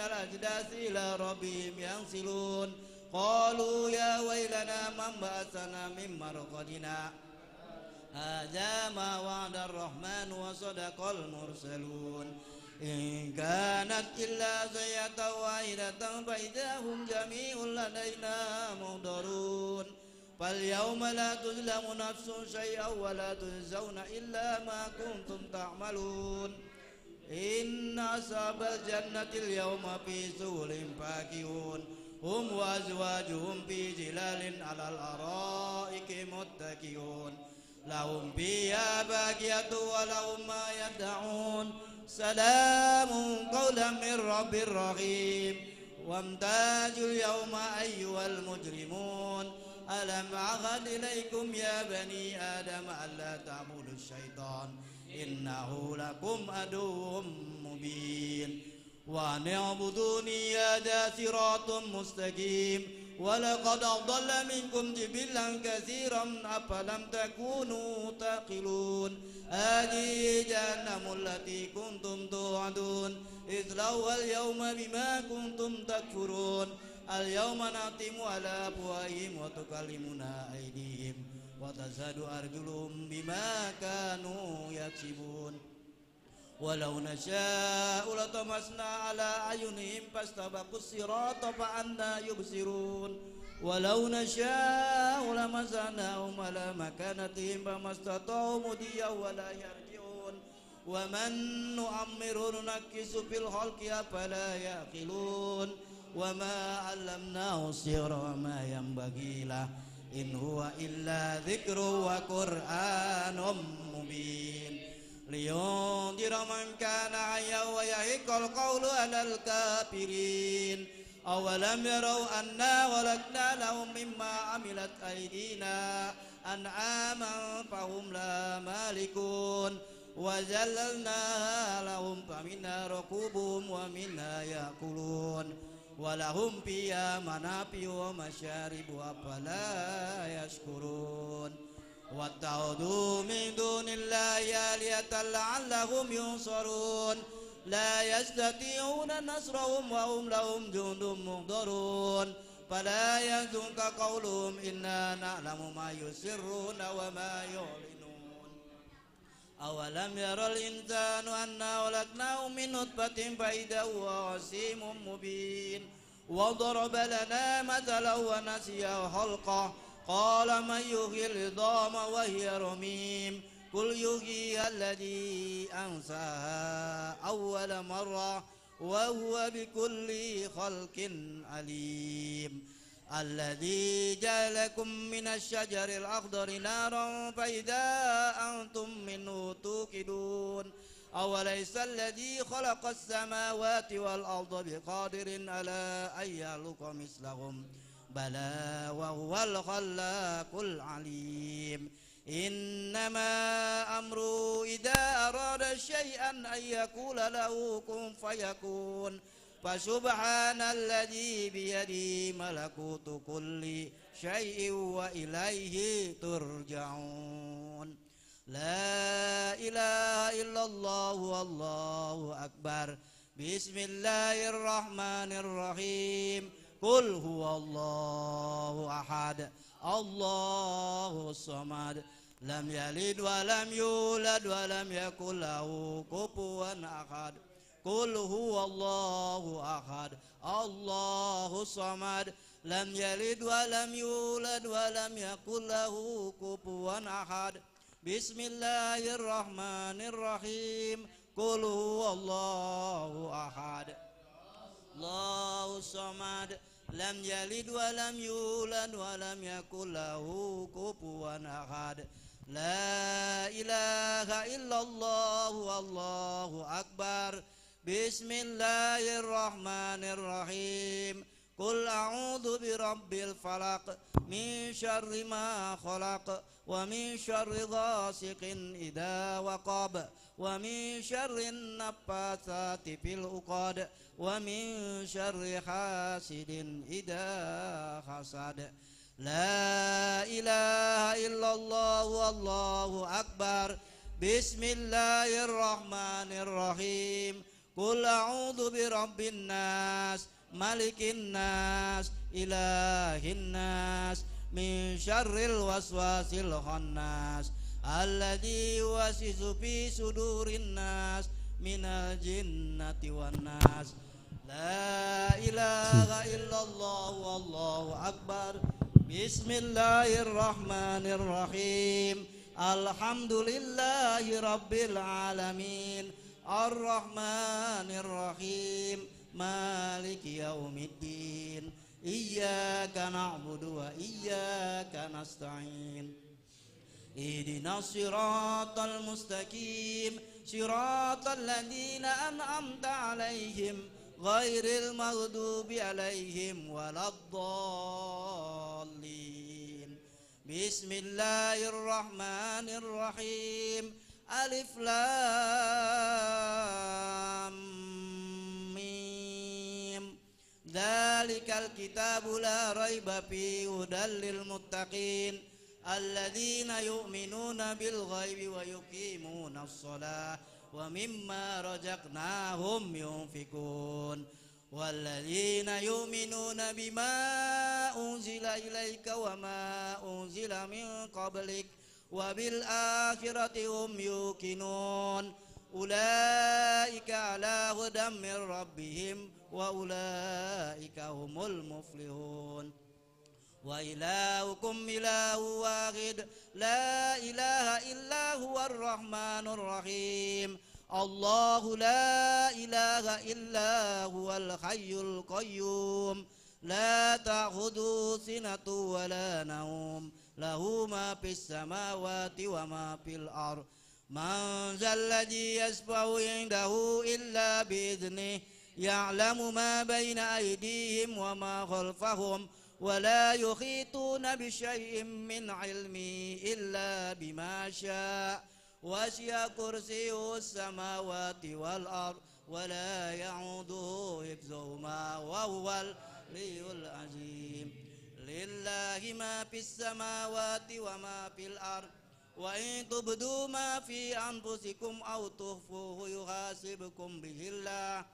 الأجداث إلى ربهم ينسلون قالوا يا ويلنا من بعثنا من مرقدنا هذا ما وعد الرحمن وصدق المرسلون إن كانت إلا زية واحدة فإذا هم جميع لدينا محضرون فاليوم لا تظلم نفس شيئا ولا تجزون إلا ما كنتم تعملون إن أصحاب الجنة اليوم في سرر فاكهون هم وأزواجهم في ظلال على الأرائك متكئون لهم فيها فاكهة ولهم ما يدعون سلام قولا من رب رحيم وامتازوا اليوم أيها المجرمون ألم أعهد إليكم يا بني آدم ألا تعبدوا الشيطان إنه لكم عدو مبين وأن اعبدوني هذا صراط مستقيم ولقد أضل منكم جبلا كثيرا أفلم تكونوا تعقلون هذه جهنم التي كنتم توعدون اصلوها اليوم بما كنتم تكفرون اليوم نختم على أفواههم وتكلمنا أيديهم وتشهد أرجلهم بما كانوا يكسبون ولو نشاء لطمسنا على أعينهم فاستبقوا الصراط فأنى يبصرون ولو نشاء لمسناهم على مكانتهم فما استطاعوا مضيا ولا يرجعون ومن نعمر ننكس في الخلق أفلا يعقلون وما علمناه السحر وما ينبغي له إن هو إلا ذكر وقرآن مبين لينذر من كان حيا ويحق القول على الكافرين أولم يروا أنا خلقنا لهم مما عملت أيدينا أنعاما فهم لا مالكون وذللناها لهم فمنها ركوبهم ومنها يأكلون ولهم فيها منافع ومشارب أفلا يشكرون واتخذوا من دون الله آلهة لعلهم ينصرون لا يستطيعون نصرهم وهم لهم جند محضرون فلا يحزنك قولهم إنا نعلم ما يسرون وما يعلنون أولم ير الإنسان أنا خلقناه من نطفة فإذا هو خصيم مبين وضرب لنا مثلا ونسي خلقه قال من يحيي العظام وهي رميم قل يحييها الذي أنشأها أول مرة وهو بكل خلق عليم الذي جعلكم من الشجر الأخضر نارا فإذا أنتم منه توقدون أوليس الذي خلق السماوات والأرض بقادر على أن يخلق مثلهم بلى وهو الخلاق العليم إنما أمره إذا أراد شيئا أن يقول له كن فيكون فسبحان الذي بيده ملكوت كل شيء وإليه ترجعون لا إله إلا الله والله أكبر بسم الله الرحمن الرحيم قل هو الله أحد الله الصمد لم يلد ولم يولد ولم يكن له كفوا أحد قل هو الله أحد الله الصمد لم يلد ولم يولد ولم يكن له كفوا أحد بسم الله الرحمن الرحيم قل هو الله أحد الله الصمد لم يلد ولم يولد ولم يكن له كفوا أحد لا إله إلا الله والله أكبر بسم الله الرحمن الرحيم قل أعوذ برب الفلق من شر ما خلق ومن شر غاسق إذا وقب ومن شر النفاثات في العقد ومن شر حاسد إذا حسد لا إله إلا الله والله أكبر بسم الله الرحمن الرحيم قل أعوذ برب الناس ملك الناس إله الناس من شر الوسواس الخناس الذي يوسوس في صدور الناس من الجنة والناس لا إله إلا الله والله أكبر بسم الله الرحمن الرحيم الحمد لله رب العالمين الرحمن الرحيم مالك يوم الدين إياك نعبد وإياك نستعين اهدنا الصراط المستقيم صراط الذين أنعمت عليهم غير المغضوب عليهم ولا الضالين بسم الله الرحمن الرحيم ألف لام ميم ذلك الكتاب لا ريب فيه هدى للمتقين الذين يؤمنون بالغيب ويقيمون الصلاة ومما رزقناهم ينفقون والذين يؤمنون بما أنزل إليك وما أنزل من قبلك وبالآخرة هم يوقنون أولئك على هدى من ربهم وأولئك هم المفلحون وإلهكم إله واحد لا إله إلا هو الرحمن الرحيم الله لا إله إلا هو الحي القيوم لا تأخذه سنة ولا نوم له ما في السماوات وما في الأرض من ذا الذي يشفع عنده إلا بإذنه يعلم ما بين أيديهم وما خلفهم ولا يحيطون بشيء من علمه إلا بما شاء وسع كرسيه السماوات والأرض ولا يعوده حفظهما وهو العلي العظيم لله ما في السماوات وما في الأرض وإن تبدوا ما في أنفسكم أو تخفوه يحاسبكم به الله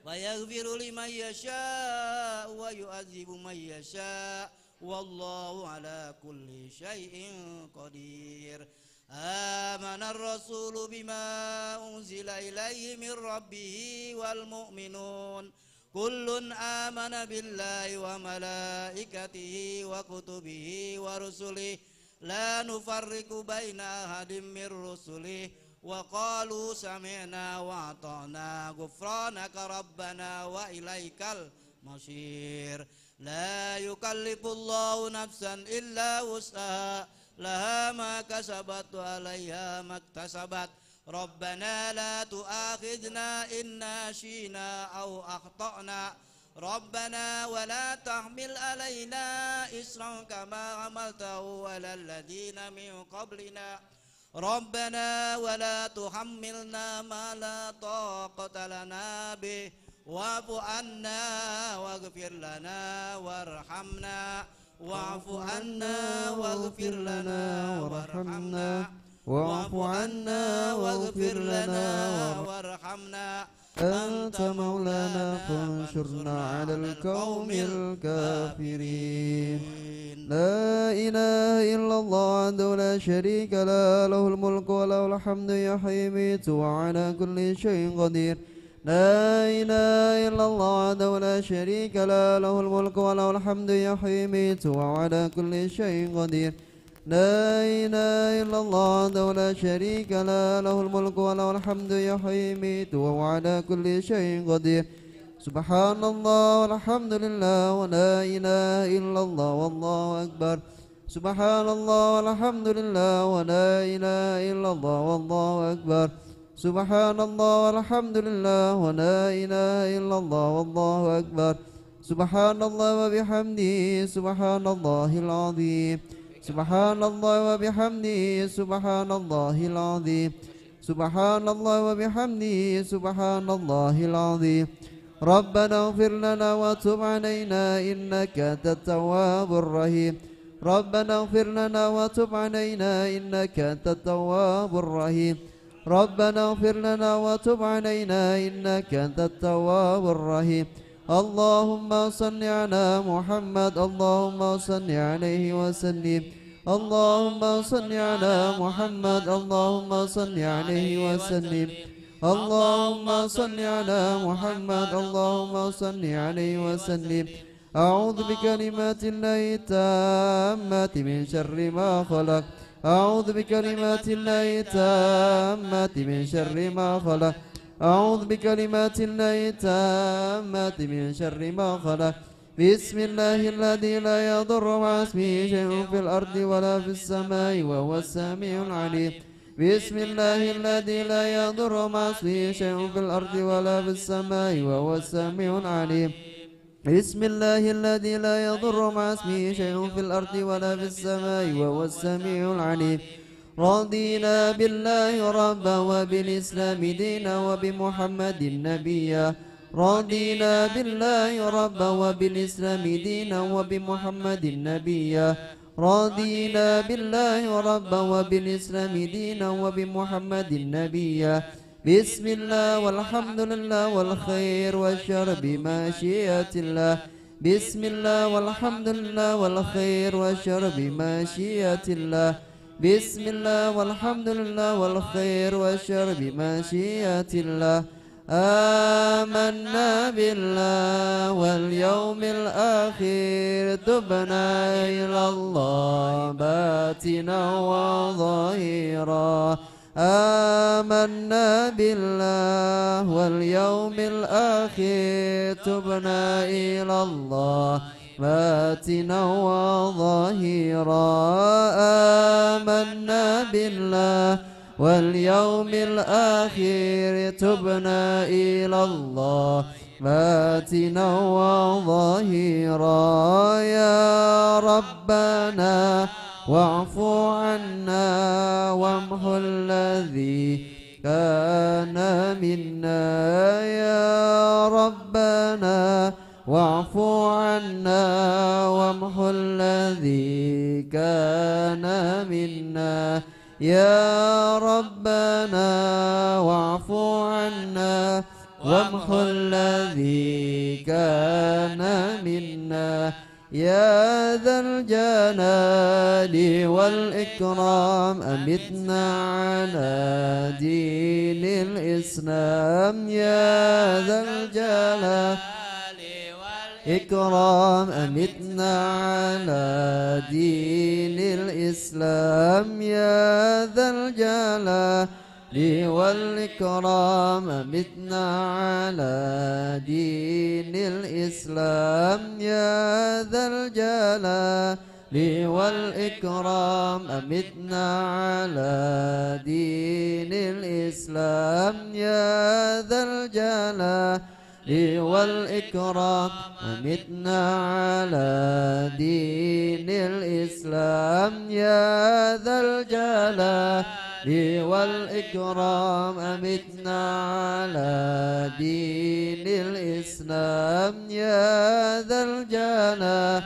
ويغفر لمن يشاء ويعذب من يشاء والله على كل شيء قدير آمن الرسول بما أنزل إليه من ربه والمؤمنون كل آمن بالله وملائكته وكتبه ورسله لا نفرق بين أحد من رسله وقالوا سمعنا وأطعنا غفرانك ربنا وإليك المصير لا يكلف الله نفسا إلا وسعها لها ما كسبت وعليها ما اكتسبت ربنا لا تؤاخذنا إن نسينا أو أخطأنا ربنا ولا تحمل علينا إصرا كما حملته على الذين من قبلنا ربنا ولا تحملنا ما لا طاقة لنا به واعف عنا واغفر لنا وارحمنا واعف عنا واغفر لنا وارحمنا واعف عنا واغفر لنا وارحمنا أنت مولانا فانصرنا على القوم الكافرين لا إله إلا الله وحده لا شريك له له الملك وله الحمد يحيي ويميت وعلى كل شيء قدير لا إله إلا الله وحده لا شريك له له الملك وله الحمد يحيي ويميت وعلى كل شيء قدير لا إله إلا الله وحده لا شريك له له الملك وله الحمد يحيي ويميت وهو على كل شيء قدير سبحان الله والحمد لله ولا إله إلا الله والله أكبر سبحان الله والحمد لله ولا إله إلا الله والله أكبر سبحان الله والحمد لله ولا إله إلا الله والله أكبر سبحان الله وبحمده سبحان الله العظيم سبحان الله وبحمده سبحان الله العظيم سبحان الله وبحمده سبحان الله العظيم ربنا اغفر لنا وتب علينا إنك أنت التواب الرحيم ربنا اغفر لنا وتب علينا إنك أنت التواب الرحيم ربنا اغفر لنا وتب علينا إنك أنت التواب الرحيم اللهم صل على محمد اللهم صل عليه وسلم اللهم صل على محمد اللهم صل عليه وسلم اللهم صل على محمد اللهم صل عليه وسلم أعوذ بكلمات الله التامات من شر ما خلق أعوذ بكلمات الله التامات من شر ما خلق أعوذ بكلمات الله التامات من شر ما خلق بسم الله الذي لا يضر مع اسمه شيء في الأرض ولا في السماء وهو السميع العليم بسم الله الذي لا يضر مع اسمه شيء في الأرض ولا في السماء وهو السميع العليم بسم الله الذي لا يضر مع اسمه شيء في الأرض ولا في السماء وهو السميع العليم رضينا بالله ربا وبالإسلام دينا وبمحمد نبيا رضينا بالله ربا وبالإسلام دينا وبمحمد نبيا رضينا بالله ربا وبالإسلام دينا وبمحمد نبيا بسم الله والحمد لله والخير والشر بمشيئة الله بسم الله والحمد لله والخير والشر بمشيئة الله بسم الله والحمد لله والخير والشر بمشيئة الله آمنا بالله واليوم الآخر تبنا إلى الله باتنا وظاهرا آمنا بالله واليوم الآخر تبنا إلى الله باتنا وظاهرا آمنا بالله واليوم الآخر تبنا إلى الله باتنا وظاهرا يا ربنا واعف عنا وامحو الذي كان منا يا ربنا واعف عنا وامحو الذي كان منا يا ربنا واعف عنا وامحو الذي كان منا يا ذا الجلال والإكرام أمتنا على دين الإسلام يا ذا الجلال والإكرام أمتنا على دين الإسلام يا ذا الجلال والإكرام أمتنا على دين الإسلام يا ذا الجلال والإكرام أمتنا على دين الإسلام يا ذا الجلال والإكرام أمتنا على دين الإسلام يا ذا الجلال والإكرام أمتنا على دين الإسلام يا ذا الجلال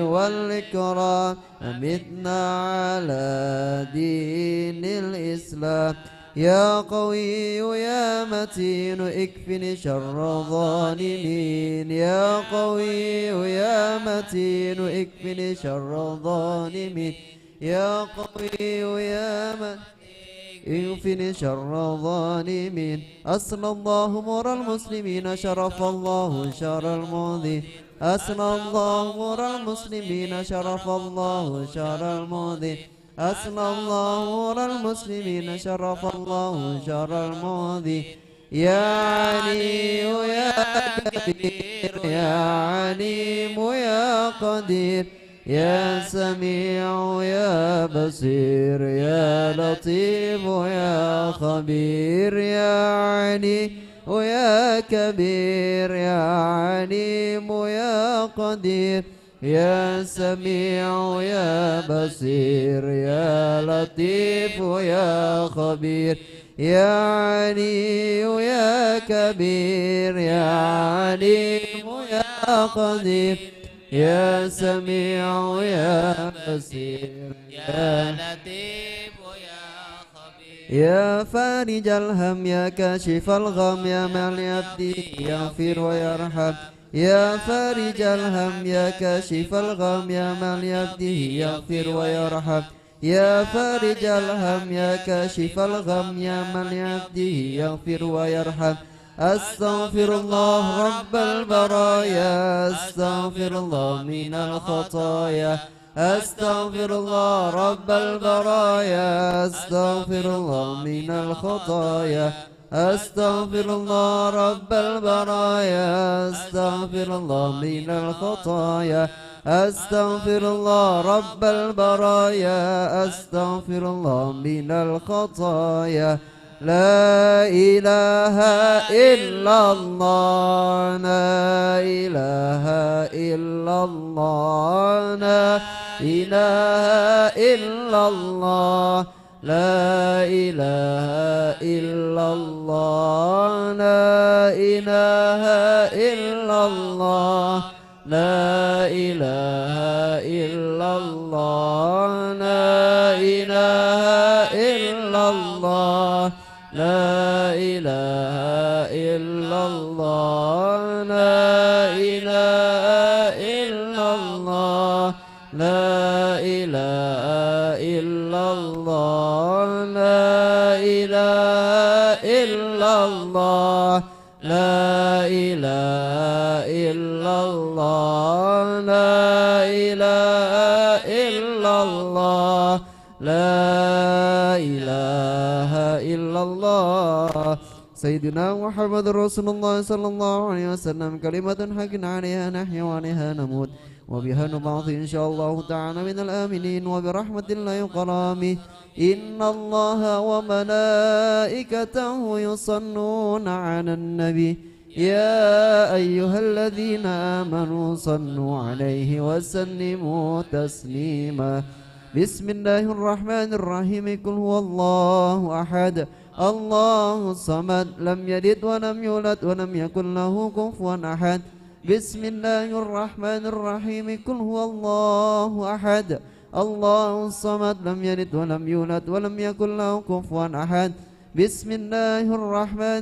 والإكرام أمتنا على دين الإسلام يا قوي يا متين اكفني شر الظالمين يا قوي يا متين اكفني شر الظالمين يا قوي يا متين اكفني شر الظالمين أسلى الله مر المسلمين شرف الله شر المؤذين أسلى الله مر المسلمين شرف الله شر المؤذين أسلى الله مر المسلمين شرف الله شر المؤذين يا علي يا كبير يا عليم يا قدير يا سميع يا بصير يا لطيف يا خبير يا علي ويا كبير يا عليم يا قدير يا سميع يا بصير يا لطيف يا خبير يا علي يا كبير يا عليم يا قدير يا سميع يا بصير يا لطيف يا خبير يا فارج الهم يا كاشف الغم يا من يبدي يغفر ويرحم يا فارج الهم يا كاشف الغم يا من يبدي يغفر ويرحم يا فارج الهم يا كاشف الغم يا من يبدي يغفر ويرحم أستغفر الله رب البرايا أستغفر الله من الخطايا أستغفر الله رب البرايا أستغفر الله من الخطايا أستغفر الله رب البرايا أستغفر الله من الخطايا أستغفر الله رب البرايا أستغفر الله من الخطايا لا إله إلا الله لا إله إلا الله لا إله إلا الله لا إله إلا الله لا إله إلا الله لا إله إلا الله لا إله إلا الله لا إله إلا الله لا إله إلا الله لا إله إلا الله لا إله إلا الله لا إله إلا الله لا إله إلا الله لا إله إلا الله سيدنا محمد رسول الله صلى الله عليه وسلم كلمة حق عليها نحيا وعليها نموت وبها نبعث إن شاء الله تعالى من الآمنين وبرحمة الله وكرامه إن الله وملائكته يصلون على النبي يا أيها الذين آمنوا صلوا عليه وسلموا تسليما بسم الله الرحمن الرحيم قل هو الله أحد الله الصمد لم يلد ولم يولد ولم يكن له كفوا أحد بسم الله الرحمن الرحيم قل هو الله أحد الله الصمد لم يلد ولم يولد ولم يكن له كفوا أحد بسم الله الرحمن